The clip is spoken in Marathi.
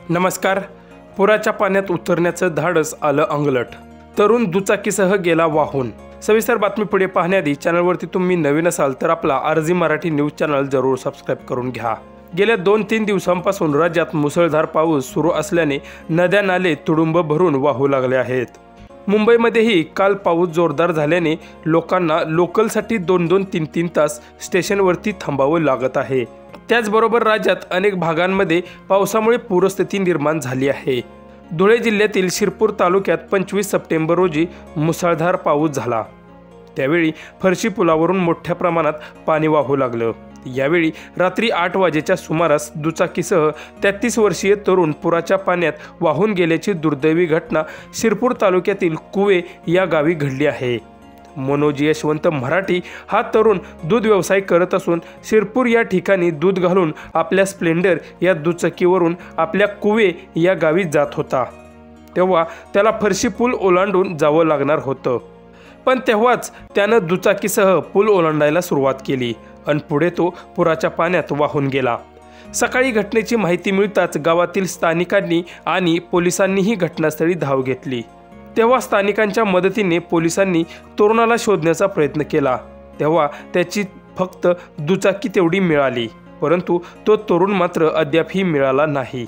नमस्कार. पुराच्या पाण्यात उतरण्याचं धाडस आलं अंगलट. तरुण दुचाकीसह गेला वाहून. सविस्तर बातमी पुढे पाहण्याआधी चॅनलवरती तुम्ही नवीन असाल तर आपला आरजी मराठी न्यूज चॅनल जरूर सबस्क्राईब करून घ्या. गेल्या 2-3 दिवसांपासून राज्यात मुसळधार पाऊस सुरू असल्याने नद्या नाले तुडुंब भरून वाहू लागले आहेत. मुंबईमध्येही काल पाऊस जोरदार झाल्याने लोकांना लोकलसाठी 2-2, 3-3 तास स्टेशनवरती थांबावं लागत आहे. त्याचबरोबर राज्यात अनेक भागांमध्ये पावसामुळे पूरस्थिती निर्माण झाली आहे. धुळे जिल्ह्यातील शिरपूर तालुक्यात 25 सप्टेंबर रोजी मुसळधार पाऊस झाला. त्यावेळी फरशी पुलावरून मोठ्या प्रमाणात पाणी वाहू लागलं. यावेळी रात्री 8 वाजेच्या सुमारास दुचाकीसह 33 वर्षीय तरुण पुराच्या पाण्यात वाहून गेल्याची दुर्दैवी घटना शिरपूर तालुक्यातील कुवे या गावी घडली आहे. मनोज यशवंत मराठी हा तरुण दूध व्यवसाय करत असून शिरपूर या ठिकाणी दूध घालून आपल्या स्प्लेंडर या दुचाकीवरून आपल्या कुवे या गावी जात होता. तेव्हा त्याला फरशी पूल ओलांडून जावं लागणार होतं. पण तेव्हाच त्यानं दुचाकीसह पूल ओलांडायला सुरुवात केली आणि पुढे तो पुराच्या पाण्यात वाहून गेला. सकाळी घटनेची माहिती मिळताच गावातील स्थानिकांनी आणि पोलिसांनीही घटनास्थळी धाव घेतली. तेव्हा स्थानिकांच्या मदतीने पोलिसांनी तरुणाला शोधण्याचा प्रयत्न केला. तेव्हा त्याची फक्त दुचाकी तेवढी मिळाली, परंतु तो तरुण मात्र अद्यापही मिळाला नाही.